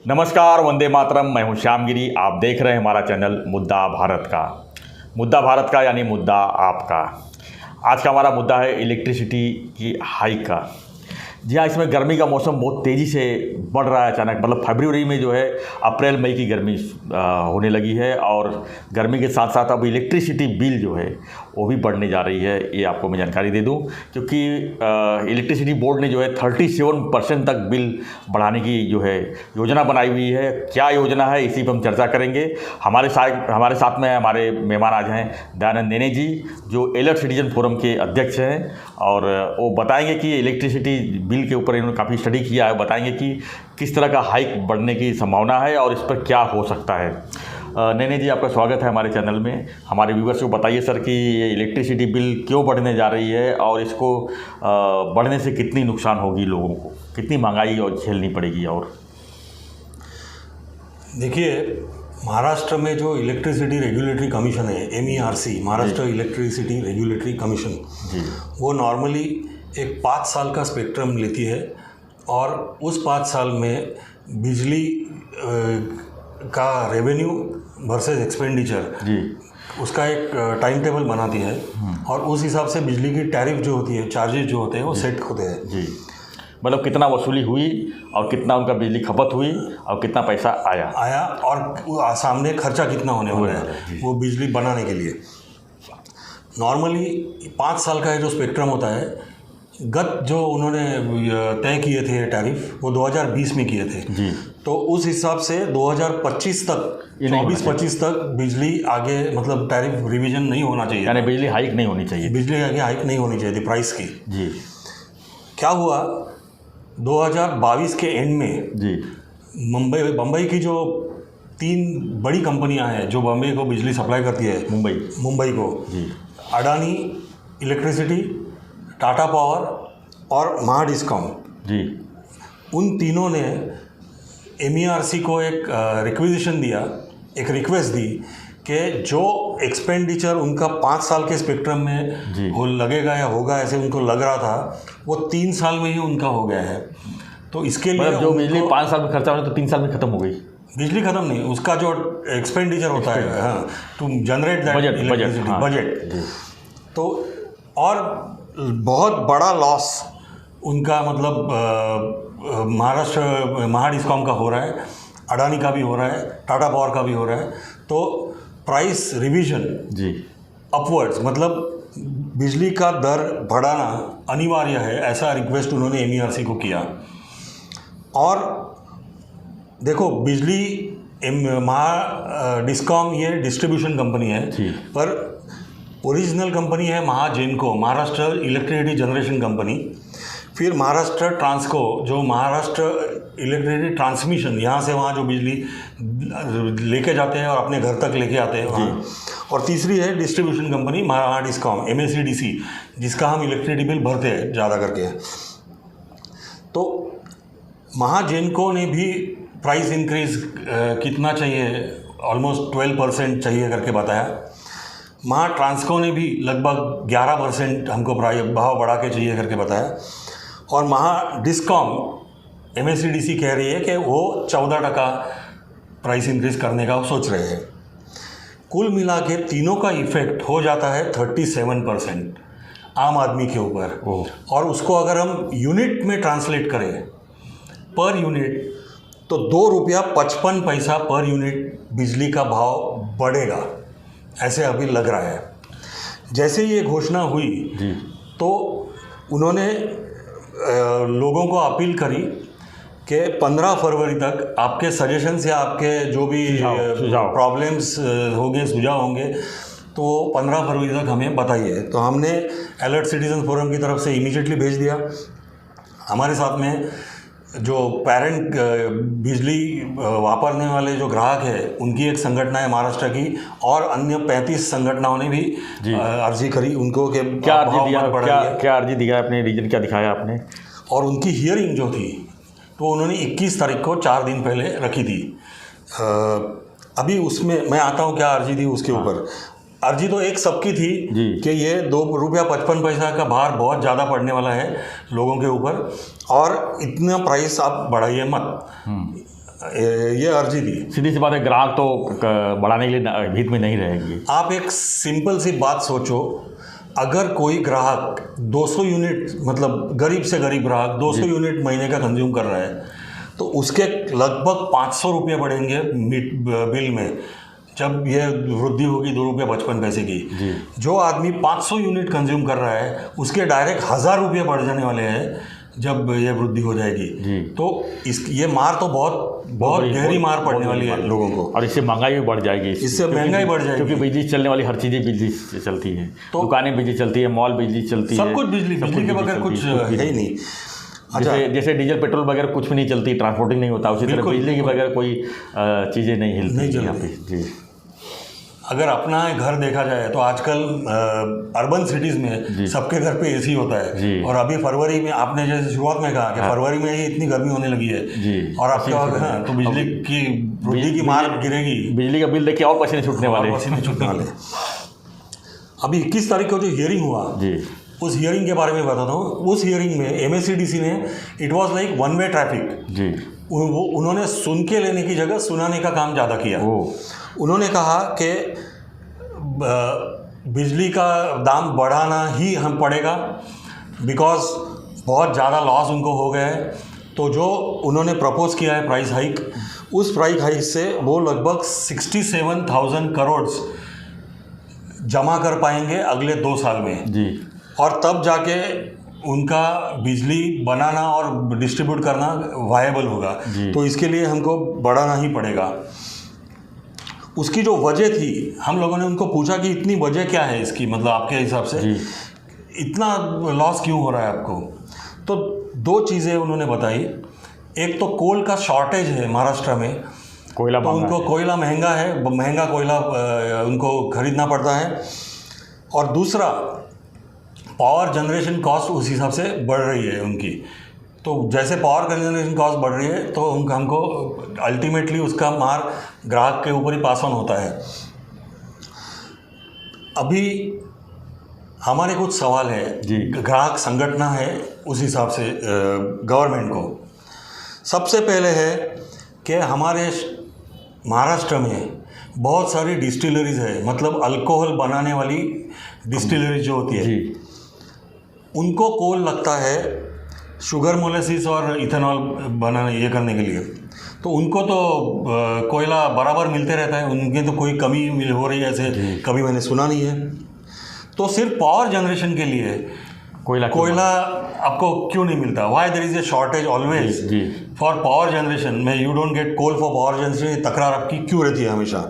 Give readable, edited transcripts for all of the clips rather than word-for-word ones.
नमस्कार, वंदे मातरम। मैं हूं श्यामगिरी। आप देख रहे हैं हमारा चैनल मुद्दा भारत का। मुद्दा भारत का यानी मुद्दा आपका। आज का हमारा मुद्दा है इलेक्ट्रिसिटी की हाइक का। जी हाँ, इसमें गर्मी का मौसम बहुत तेज़ी से बढ़ रहा है अचानक। मतलब फरवरी में जो है अप्रैल मई की गर्मी होने लगी है और गर्मी के साथ साथ अब इलेक्ट्रिसिटी बिल जो है वो भी बढ़ने जा रही है। ये आपको मैं जानकारी दे दूं क्योंकि इलेक्ट्रिसिटी बोर्ड ने जो है 37% तक बिल बढ़ाने की जो है योजना बनाई हुई है। क्या योजना है, इसी पर हम चर्चा करेंगे। हमारे साथ में हमारे मेहमान आज हैं दयानंद नेने जी, जो अलर्ट सिटीजन फोरम के अध्यक्ष हैं, और वो बताएंगे कि इलेक्ट्रिसिटी बिल के ऊपर इन्होंने काफ़ी स्टडी किया है। बताएंगे कि किस तरह का हाइक बढ़ने की संभावना है और इस पर क्या हो सकता है। नेने जी, आपका स्वागत है हमारे चैनल में। हमारे व्यूवर्स को बताइए सर कि ये इलेक्ट्रिसिटी बिल क्यों बढ़ने जा रही है और इसको बढ़ने से कितनी नुकसान होगी लोगों को, कितनी महंगाई और झेलनी पड़ेगी। और देखिए, महाराष्ट्र में जो इलेक्ट्रिसिटी रेगुलेटरी कमीशन है, MERC, Maharashtra electricity regulatory commission, वो नॉर्मली एक 5 साल का स्पेक्ट्रम लेती है और उस 5 साल में बिजली का रेवेन्यू वर्सेस एक्सपेंडिचर, उसका एक टाइम टेबल बनाती है और उस हिसाब से बिजली की टैरिफ जो होती है, चार्जेस जो होते हैं वो सेट होते हैं। जी, मतलब कितना वसूली हुई और कितना उनका बिजली खपत हुई और कितना पैसा आया और सामने खर्चा कितना होने वाला है वो बिजली बनाने के लिए। नॉर्मली 5 साल का जो स्पेक्ट्रम होता है, गत जो उन्होंने तय किए थे टैरिफ, वो 2020 में किए थे जी। तो उस हिसाब से 2025 तक, 24-25 तक बिजली आगे, मतलब टैरिफ रिवीजन नहीं होना चाहिए, यानी बिजली हाइक नहीं होनी चाहिए, बिजली आगे हाइक नहीं होनी चाहिए थी प्राइस की जी। क्या हुआ 2022 के एंड में जी, मुंबई की जो 3 बड़ी कंपनियां हैं जो बम्बई को बिजली सप्लाई करती है, मुंबई को जी, अडानी इलेक्ट्रिसिटी, टाटा पावर और महाडिस्कॉम जी, उन तीनों ने MERC को एक रिक्वेजिशन दिया, एक रिक्वेस्ट दी कि जो एक्सपेंडिचर उनका 5 साल के स्पेक्ट्रम में हो लगेगा या होगा, ऐसे उनको लग रहा था, वो 3 साल में ही उनका हो गया है। तो इसके लिए जो बिजली 5 साल में खर्चा होना तो 3 साल में ख़त्म हो गई। बिजली ख़त्म नहीं, उसका जो एक्सपेंडिचर होता है, हाँ, to generate that electricity budget. तो और बहुत बड़ा लॉस उनका, मतलब महाराष्ट्र महाडिस्कॉम का हो रहा है, अडानी का भी हो रहा है, टाटा पावर का भी हो रहा है। तो प्राइस रिवीजन जी अपवर्ड्स, मतलब बिजली का दर बढ़ाना अनिवार्य है, ऐसा रिक्वेस्ट उन्होंने MERC को किया। और देखो, बिजली महाडिस्कॉम ये डिस्ट्रीब्यूशन कंपनी है, पर ओरिजिनल कंपनी है Mahagenco, Maharashtra electricity generation company. फिर महाराष्ट्र ट्रांसको, जो महाराष्ट्र इलेक्ट्रिसिटी ट्रांसमिशन, यहाँ से वहाँ जो बिजली लेके जाते हैं और अपने घर तक लेके आते हैं वहाँ। और तीसरी है डिस्ट्रीब्यूशन कंपनी महाडिस्कॉम, MSEDC, जिसका हम इलेक्ट्रिसिटी बिल भरते हैं ज़्यादा करके। तो महाजेनको ने भी प्राइस इंक्रीज कितना चाहिए, ऑलमोस्ट 12% चाहिए करके बताया। महा ट्रांसको ने भी लगभग 11% हमको भाव बढ़ा के चाहिए करके बताया। और महा डिस्कॉम MSEDC कह रही है कि वो 14% प्राइस इंक्रीज करने का सोच रहे हैं। कुल मिला के तीनों का इफेक्ट हो जाता है 37% आम आदमी के ऊपर। और उसको अगर हम यूनिट में ट्रांसलेट करें, पर यूनिट, तो ₹2.55 पर यूनिट बिजली का भाव बढ़ेगा, ऐसे अभी लग रहा है। जैसे ये घोषणा हुई तो उन्होंने लोगों को अपील करी कि 15 फरवरी तक आपके सजेशंस या आपके जो भी प्रॉब्लम्स होंगे, सुझाव होंगे, तो 15 फरवरी तक हमें बताइए। तो हमने अलर्ट सिटीजन फोरम की तरफ से इमीडिएटली भेज दिया। हमारे साथ में जो पेरेंट बिजली वापरने वाले जो ग्राहक है, उनकी एक संगठना है महाराष्ट्र की, और अन्य 35 संगठनाओं ने भी अर्जी करी उनको कि क्या अर्जी दिया, अपने रीजन क्या दिखाया आपने। और उनकी हियरिंग जो थी तो उन्होंने 21 तारीख को 4 दिन पहले रखी थी। अभी उसमें मैं आता हूँ क्या अर्जी थी उसके ऊपर। अर्जी तो एक सबकी थी कि ये ₹2.55 का भार बहुत ज़्यादा पड़ने वाला है लोगों के ऊपर, और इतना प्राइस आप बढ़ाइए मत। ये अर्जी दी। सीधी सी बात है, ग्राहक तो बढ़ाने के लिए हित में नहीं रहेंगे। आप एक सिंपल सी बात सोचो, अगर कोई ग्राहक 200 यूनिट, मतलब गरीब से गरीब ग्राहक 200 यूनिट महीने का कंज्यूम कर रहा है, तो उसके लगभग 500 रुपये बढ़ेंगे बिल में, जब ये वृद्धि होगी 2 रुपये 55 पैसे की। जो आदमी 500 यूनिट कंज्यूम कर रहा है उसके डायरेक्ट 1000 रुपये बढ़ जाने वाले हैं जब ये वृद्धि हो जाएगी। तो ये मार तो बहुत गहरी मार पड़ने वाली है लोगों को, और इससे महंगाई भी बढ़ जाएगी। इससे महंगाई बढ़ जाएगी, क्योंकि बिजली चलने वाली हर चीज़ें बिजली से चलती है। तो दुकानें बिजली चलती है, मॉल बिजली चलती है, सब कुछ बिजली के बगैर कुछ है ही नहीं। जैसे डीजल पेट्रोल बगैर कुछ भी नहीं चलती, ट्रांसपोर्टिंग नहीं होता, उसी तरह बिजली के बगैर कोई चीज़ें नहीं हिलती यहाँ पे। जी, अगर अपना घर देखा जाए तो आजकल अर्बन सिटीज़ में सबके घर पे एसी होता है, और अभी फरवरी में आपने जैसे शुरुआत में कहा कि फरवरी में ही इतनी गर्मी होने लगी है, और आपका तो बिजली की वृद्धि की मार गिरेगी। बिजली का बिल देखिए और पसीने छूटने वाले। अभी 21 तारीख को जो हियरिंग हुआ, उस हियरिंग के बारे में बताता हूँ। उस हियरिंग में MSEDC ने, it was like one way traffic. उन्होंने सुन के लेने की जगह सुनाने का काम ज़्यादा किया। उन्होंने कहा कि बिजली का दाम बढ़ाना ही हम पड़ेगा, बिकॉज बहुत ज़्यादा लॉस उनको हो गया है। तो जो उन्होंने प्रपोज किया है प्राइस हाइक, उस प्राइस हाइक से वो लगभग 67,000 करोड़ जमा कर पाएंगे अगले 2 साल में जी। और तब जाके उनका बिजली बनाना और डिस्ट्रीब्यूट करना वायबल होगा। तो इसके लिए हमको बढ़ाना ही पड़ेगा। उसकी जो वजह थी, हम लोगों ने उनको पूछा कि इतनी वजह क्या है इसकी, मतलब आपके हिसाब से इतना लॉस क्यों हो रहा है आपको। तो 2 चीज़ें उन्होंने बताई। एक तो कोल का शॉर्टेज है महाराष्ट्र में, कोयला, तो उनको कोयला महंगा है, महंगा कोयला उनको खरीदना पड़ता है। और दूसरा, पावर जनरेशन कॉस्ट उस हिसाब से बढ़ रही है उनकी। तो जैसे पावर जनरेशन कॉस्ट बढ़ रही है तो हमको अल्टीमेटली उसका मार ग्राहक के ऊपर ही पास ऑन होता है। अभी हमारे कुछ सवाल है, ग्राहक संगठन है उस हिसाब से गवर्नमेंट को। सबसे पहले है कि हमारे महाराष्ट्र में बहुत सारी डिस्टिलरीज है, मतलब अल्कोहल बनाने वाली डिस्टिलरीज जो होती है, उनको कोल लगता है शुगर मोलेसिस और इथेनॉल बनाने ये करने के लिए। तो उनको तो कोयला बराबर मिलते रहता है, उनके तो कोई कमी हो रही है ऐसे कभी मैंने सुना नहीं है। तो सिर्फ पावर जनरेशन के लिए कोयला आपको क्यों नहीं मिलता? Why there is a shortage always for power generation में, you don't get coal for power generation, तकरार आपकी क्यों रहती है हमेशा?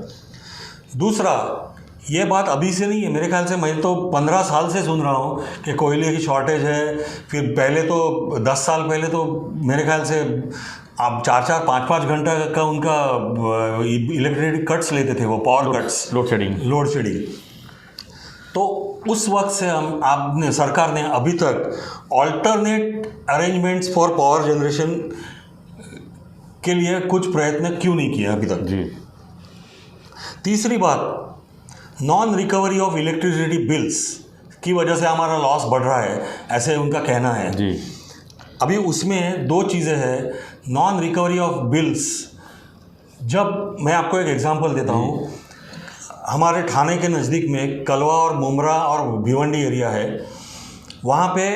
दूसरा, ये बात अभी से नहीं है, मेरे ख्याल से मैं तो 15 साल से सुन रहा हूँ कि कोयले की शॉर्टेज है। फिर पहले तो 10 साल पहले तो मेरे ख्याल से आप 4-4, 5-5 घंटा का उनका इलेक्ट्रिसिटी कट्स लेते थे, वो पावर कट्स, लोड शेडिंग। तो उस वक्त से आपने सरकार ने अभी तक alternate arrangements for power generation के लिए कुछ प्रयत्न क्यों नहीं किया अभी तक जी। तीसरी बात, non recovery of electricity bills की वजह से हमारा लॉस बढ़ रहा है, ऐसे उनका कहना है जी। अभी उसमें 2 चीज़ें हैं। नॉन रिकवरी ऑफ बिल्स, जब मैं आपको एक एग्जांपल देता हूँ, हमारे ठाणे के नज़दीक में कलवा और मुमरा और भिवंडी एरिया है, वहाँ पे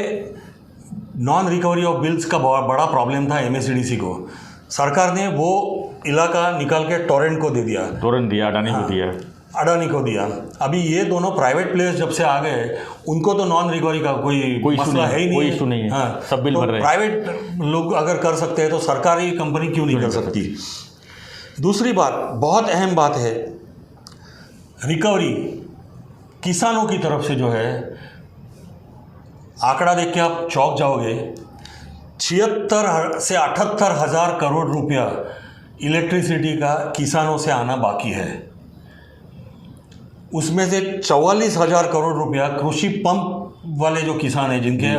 नॉन रिकवरी ऑफ बिल्स का बहुत बड़ा प्रॉब्लम था MSEDC को। सरकार ने वो इलाका निकाल के टोरेंट को दे दिया, अडानी को दिया। अभी ये दोनों प्राइवेट प्लेयर्स जब से आ गए, उनको तो नॉन रिकवरी का कोई मसला है ही नहीं, कोई इशू नहीं है। हाँ, सब बिल भर रहे हैं। प्राइवेट लोग अगर कर सकते हैं तो सरकारी कंपनी क्यों नहीं कर सकती? दूसरी बात, बहुत अहम बात है, रिकवरी किसानों की तरफ से जो है, आंकड़ा देख के आप चौंक जाओगे, 76 से 78 हज़ार करोड़ रुपया इलेक्ट्रिसिटी का किसानों से आना बाकी है। उसमें से 44,000 करोड़ रुपया कृषि पंप वाले जो किसान हैं, जिनके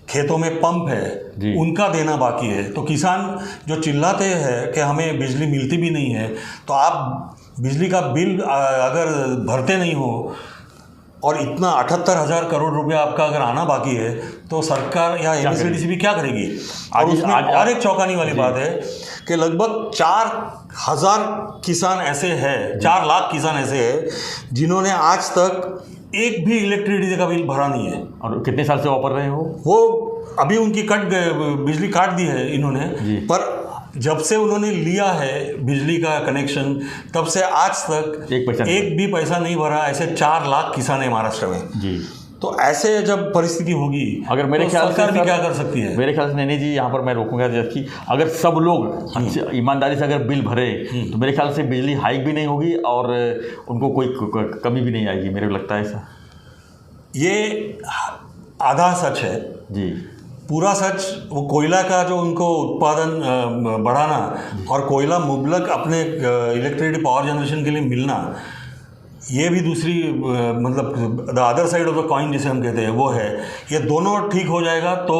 खेतों में पंप है, उनका देना बाकी है। तो किसान जो चिल्लाते हैं कि हमें बिजली मिलती भी नहीं है, तो आप बिजली का बिल अगर भरते नहीं हो और इतना 78,000 करोड़ रुपया आपका अगर आना बाकी है तो सरकार या एमएसडीसी भी क्या करेगी। और उसमें और एक चौंकाने वाली बात है कि लगभग 4,000 किसान ऐसे हैं, 4 लाख किसान ऐसे हैं जिन्होंने आज तक एक भी इलेक्ट्रिसिटी का बिल भरा नहीं है। और कितने साल से वापर रहे हो? वो अभी उनकी बिजली काट दी है इन्होंने, पर जब से उन्होंने लिया है बिजली का कनेक्शन तब से आज तक एक भी पैसा नहीं भरा। ऐसे 4 लाख किसान है महाराष्ट्र में जी। तो ऐसे जब परिस्थिति होगी अगर मेरे तो ख्याल सरकार से भी क्या कर सकती है? मेरे ख्याल से नैनी जी यहाँ पर मैं रोकूंगा कि अगर सब लोग ईमानदारी से अगर बिल भरे तो मेरे ख्याल से बिजली हाइक भी नहीं होगी और उनको कोई कमी भी नहीं आएगी। मेरे को लगता है ऐसा। ये आधा सच है जी। पूरा सच वो कोयला का जो उनको उत्पादन बढ़ाना और कोयला मुबलक अपने इलेक्ट्रिसिटी पावर जनरेशन के लिए मिलना, ये भी दूसरी मतलब the other side of the coin जिसे हम कहते हैं वो है। ये दोनों ठीक हो जाएगा तो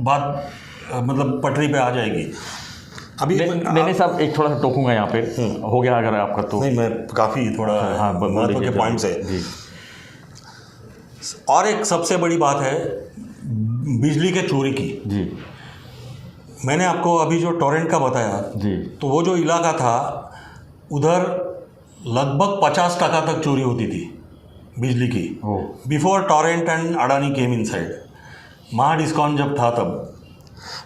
बात मतलब पटरी पे आ जाएगी। अभी मैंने साहब एक थोड़ा सा टोकूंगा यहाँ पे, हो गया अगर आपका तो। नहीं, मैं काफ़ी थोड़ा महत्व के पॉइंट्स है। और एक सबसे बड़ी बात है बिजली के चोरी की जी। मैंने आपको अभी जो टोरेंट का बताया जी, तो वो जो इलाका था उधर लगभग 50% तक चोरी होती थी बिजली की before Torrent and Adani came inside. महा डिस्कॉम जब था तब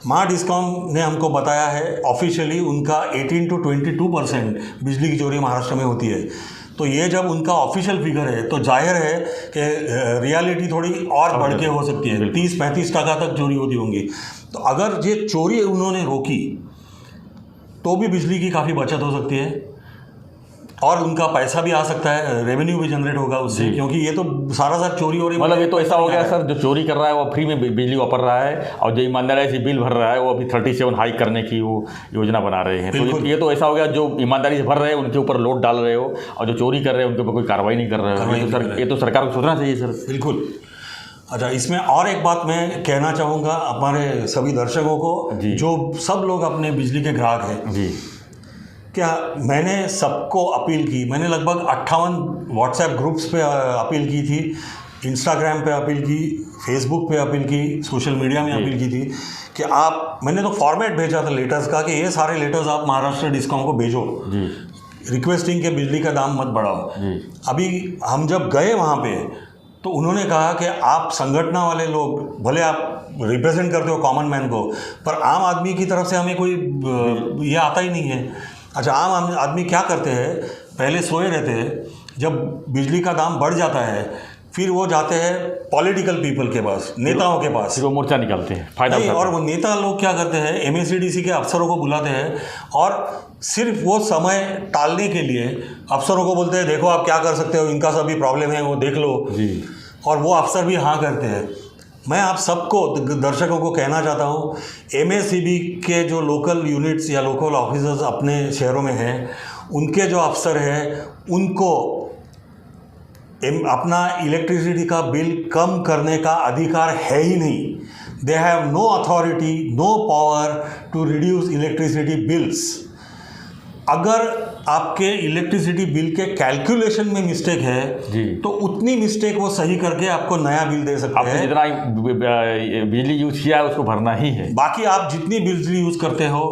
महा डिस्कॉम ने हमको बताया है ऑफिशियली उनका 18 to 22% बिजली की चोरी महाराष्ट्र में होती है। तो ये जब उनका ऑफिशियल फिगर है तो जाहिर है कि रियलिटी थोड़ी और बढ़ के हो सकती है, 30-35% तक चोरी होती होंगी। तो अगर ये चोरी उन्होंने रोकी तो भी बिजली की काफ़ी बचत हो सकती है और उनका पैसा भी आ सकता है, रेवेन्यू भी जनरेट होगा उससे, क्योंकि ये तो सारा चोरी हो रही है। मतलब ये तो ऐसा हो गया सर, जो चोरी कर रहा है वो फ्री में बिजली वापर रहा है और जो ईमानदारी से बिल भर रहा है वो अभी 37 हाइक करने की वो योजना बना रहे हैं। तो ये तो ऐसा हो गया जो ईमानदारी से भर रहे हैं उनके ऊपर लोड डाल रहे हो और जो चोरी कर रहे हैं उनके ऊपर कोई कार्रवाई नहीं कर रहे हो। ये तो सरकार को सोचना चाहिए सर। बिल्कुल। अच्छा, इसमें और एक बात मैं कहना चाहूँगा हमारे सभी दर्शकों को जो सब लोग अपने बिजली के ग्राहक हैं जी। क्या मैंने सबको अपील की, मैंने लगभग 58 व्हाट्सएप ग्रुप्स पे अपील की थी, इंस्टाग्राम पे अपील की, फेसबुक पे अपील की, सोशल मीडिया में अपील की थी कि मैंने तो फॉर्मेट भेजा था लेटर्स का कि ये सारे लेटर्स आप महाराष्ट्र डिस्कॉम को भेजो रिक्वेस्टिंग के बिजली का दाम मत बढ़ाओ। अभी हम जब गए वहाँ पे तो उन्होंने कहा कि आप संगठना वाले लोग भले आप रिप्रेजेंट करते हो कॉमन मैन को, पर आम आदमी की तरफ से हमें कोई ये आता ही नहीं है। अच्छा, आम आदमी क्या करते हैं, पहले सोए रहते हैं, जब बिजली का दाम बढ़ जाता है फिर वो जाते हैं पॉलिटिकल पीपल के पास, नेताओं के पास, फिर वो मोर्चा निकालते हैं, फायदा उठाते हैं। और वो नेता लोग क्या करते हैं, एमएसडीसी के अफसरों को बुलाते हैं और सिर्फ वो समय टालने के लिए अफसरों को बोलते हैं देखो आप क्या कर सकते हो, इनका सभी प्रॉब्लम है वो देख लो जी। और वो अफसर भी हाँ करते हैं। मैं आप सबको दर्शकों को कहना चाहता हूँ, एमएसईबी के जो लोकल यूनिट्स या लोकल ऑफिसर्स अपने शहरों में हैं, उनके जो अफसर हैं उनको अपना इलेक्ट्रिसिटी का बिल कम करने का अधिकार है ही नहीं। They have no authority, no power to reduce electricity bills. अगर आपके इलेक्ट्रिसिटी बिल के कैलकुलेशन में मिस्टेक है तो उतनी मिस्टेक वो सही करके आपको नया बिल दे सकते हैं। जितना बिजली यूज किया है उसको भरना ही है। बाकी आप जितनी बिजली यूज़ करते हो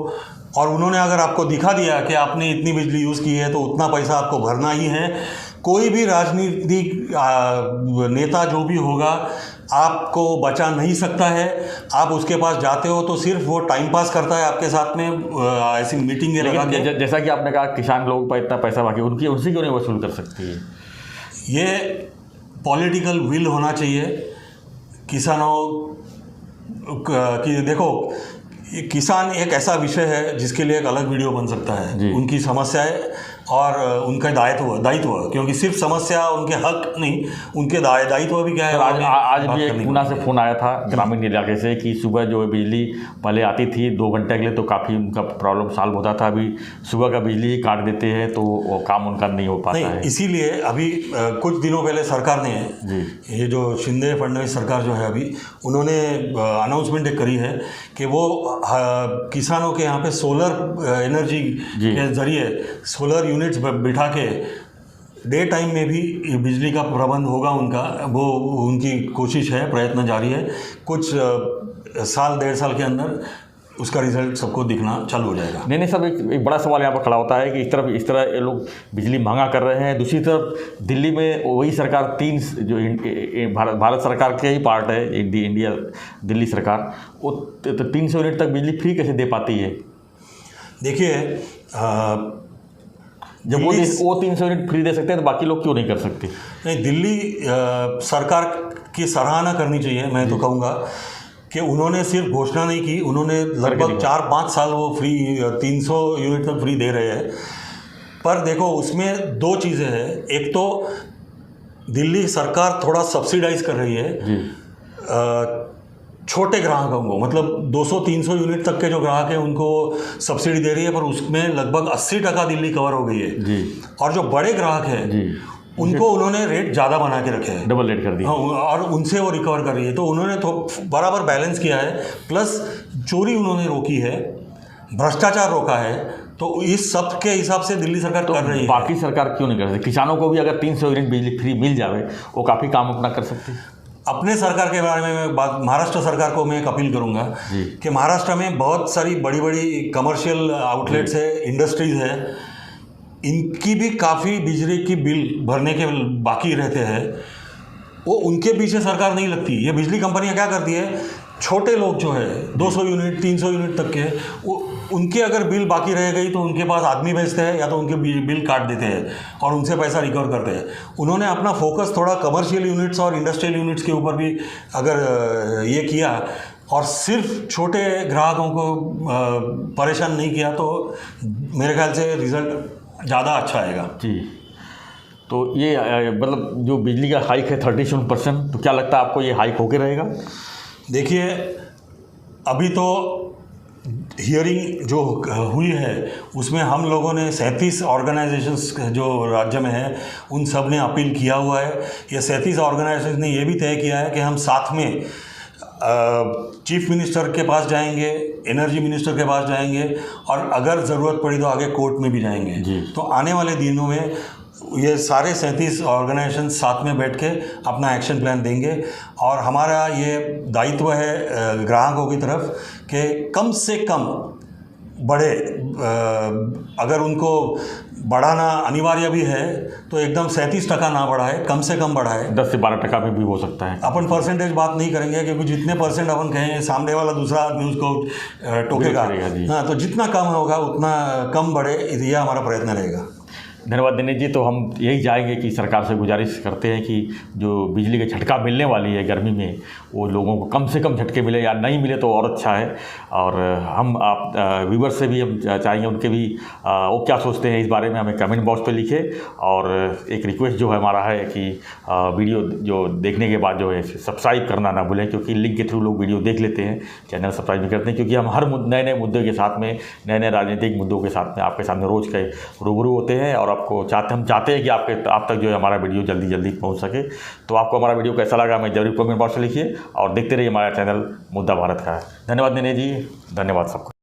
और उन्होंने अगर आपको दिखा दिया कि आपने इतनी बिजली यूज़ की है तो उतना पैसा आपको भरना ही है। कोई भी राजनीतिक नेता जो भी होगा आपको बचा नहीं सकता है। आप उसके पास जाते हो तो सिर्फ वो टाइम पास करता है आपके साथ में, ऐसी मीटिंगें लगा के। जैसा कि आपने कहा किसान लोगों पर इतना पैसा बाकी उनसे क्यों नहीं वसूल कर सकती है? ये पॉलिटिकल विल होना चाहिए किसानों की। देखो, किसान एक ऐसा विषय है जिसके लिए एक अलग वीडियो बन सकता है। उनकी समस्याएं और उनका दायित्व, क्योंकि सिर्फ समस्या उनके हक नहीं, उनके दायित्व भी क्या है। आज भी एक पूना से फ़ोन आया था ग्रामीण इलाके से कि सुबह जो बिजली पहले आती थी 2 घंटे के लिए तो काफ़ी उनका प्रॉब्लम सॉल्व होता था, अभी सुबह का बिजली काट देते हैं तो वो काम उनका नहीं हो पाता है। इसीलिए अभी कुछ दिनों पहले सरकार ने ये जो शिंदे फडणवीस सरकार जो है अभी उन्होंने अनाउंसमेंट करी है कि वो किसानों के यहाँ पे सोलर एनर्जी के जरिए सोलर यूनिट्स बिठा के डे टाइम में भी बिजली का प्रबंध होगा उनका, वो उनकी कोशिश है, प्रयत्न जारी है। कुछ साल 1.5 साल के अंदर उसका रिजल्ट सबको दिखना चालू हो जाएगा। नहीं सब एक बड़ा सवाल यहाँ पर खड़ा होता है कि इस तरह ये लोग बिजली महंगा कर रहे हैं, दूसरी तरफ दिल्ली में वही सरकार भारत सरकार के ही पार्ट है इंडिया, दिल्ली सरकार, वो तो 300 यूनिट तक बिजली फ्री कैसे दे पाती है? देखिए जब वो 300 यूनिट फ्री दे सकते हैं तो बाकी लोग क्यों नहीं कर सकते? नहीं, दिल्ली सरकार की सराहना करनी चाहिए। मैं तो कहूँगा कि उन्होंने सिर्फ घोषणा नहीं की, उन्होंने लगभग 4-5 साल वो फ्री 300 यूनिट तक फ्री दे रहे हैं। पर देखो उसमें 2 चीज़ें हैं। एक तो दिल्ली सरकार थोड़ा सब्सिडाइज कर रही है छोटे ग्राहकों को, मतलब 200-300 यूनिट तक के जो ग्राहक हैं उनको सब्सिडी दे रही है, पर उसमें लगभग 80% दिल्ली कवर हो गई है जी। और जो बड़े ग्राहक हैं उनको उन्होंने रेट ज़्यादा बना के रखे हैं, डबल रेट कर दिया। हाँ, और उनसे वो रिकवर कर रही है। तो उन्होंने तो बराबर बैलेंस किया है, प्लस चोरी उन्होंने रोकी है, भ्रष्टाचार रोका है। तो इस सब के हिसाब से दिल्ली सरकार कर रही है। बाकी सरकार क्यों नहीं कर सकती? किसानों को भी अगर 300 यूनिट बिजली फ्री मिल जाए वो काफ़ी काम अपना कर सकती है। अपने सरकार के बारे में मैं महाराष्ट्र सरकार को मैं एक अपील करूंगा कि महाराष्ट्र में बहुत सारी बड़ी बड़ी कमर्शियल आउटलेट्स है, इंडस्ट्रीज़ है, इनकी भी काफ़ी बिजली की बिल भरने के बाकी रहते हैं। वो उनके पीछे सरकार नहीं लगती। ये बिजली कंपनियां क्या करती है, छोटे लोग जो है 200 यूनिट 300 यूनिट तक के, वो उनके अगर बिल बाकी रह गई तो उनके पास आदमी भेजते हैं या तो उनके बिल काट देते हैं और उनसे पैसा रिकवर करते हैं। उन्होंने अपना फोकस थोड़ा कमर्शियल यूनिट्स और इंडस्ट्रियल यूनिट्स के ऊपर भी अगर ये किया और सिर्फ छोटे ग्राहकों को परेशान नहीं किया तो मेरे ख्याल से रिज़ल्ट ज़्यादा अच्छा आएगा। जी, तो ये मतलब जो बिजली का हाइक है 37%, तो क्या लगता है आपको ये हाइक होके रहेगा? देखिए अभी तो हियरिंग जो हुई है उसमें हम लोगों ने 37 ऑर्गेनाइजेशंस जो राज्य में है उन सब ने अपील किया हुआ है। ये 37 ऑर्गेनाइजेशंस ने ये भी तय किया है कि हम साथ में चीफ मिनिस्टर के पास जाएंगे, एनर्जी मिनिस्टर के पास जाएंगे और अगर ज़रूरत पड़ी तो आगे कोर्ट में भी जाएंगे। तो आने वाले दिनों में ये सारे 37 ऑर्गेनाइजेशन साथ में बैठ के अपना एक्शन प्लान देंगे और हमारा ये दायित्व है ग्राहकों की तरफ कि कम से कम बढ़े, अगर उनको बढ़ाना अनिवार्य भी है तो एकदम 37% ना बढ़ाए, कम से कम बढ़ाए। 10 से 12% में भी हो सकता है। अपन परसेंटेज बात नहीं करेंगे क्योंकि जितने परसेंट अपन कहें सामने वाला दूसरा आदमी उसको टोकेगा। हाँ, तो जितना कम होगा उतना कम बढ़े, ये हमारा प्रयत्न रहेगा। धन्यवाद दिनेश जी। तो हम यही चाहेंगे कि सरकार से गुजारिश करते हैं कि जो बिजली का झटका मिलने वाली है गर्मी में वो लोगों को कम से कम झटके मिले, या नहीं मिले तो और अच्छा है। और हम आप व्यूवर्स से भी हम चाहेंगे उनके भी वो क्या सोचते हैं इस बारे में हमें कमेंट बॉक्स पे लिखे। और एक रिक्वेस्ट जो है हमारा है कि वीडियो जो देखने के बाद जो है सब्सक्राइब करना ना भूलें, क्योंकि लिंक के थ्रू लोग वीडियो देख लेते हैं, चैनल सब्सक्राइब नहीं करते हैं, क्योंकि हम हर नए नए मुद्दों के साथ में, नए नए राजनीतिक मुद्दों के साथ में आपके सामने रोज़ के रूबरू होते हैं। और आपको हम चाहते हैं कि आप तक जो है हमारा वीडियो जल्दी जल्दी पहुंच सके। तो आपको हमारा वीडियो कैसा लगा हमें जरूर कमेंट बॉक्स में लिखिए और देखते रहिए हमारा चैनल मुद्दा भारत का। धन्यवाद दिनेश जी, धन्यवाद सबको।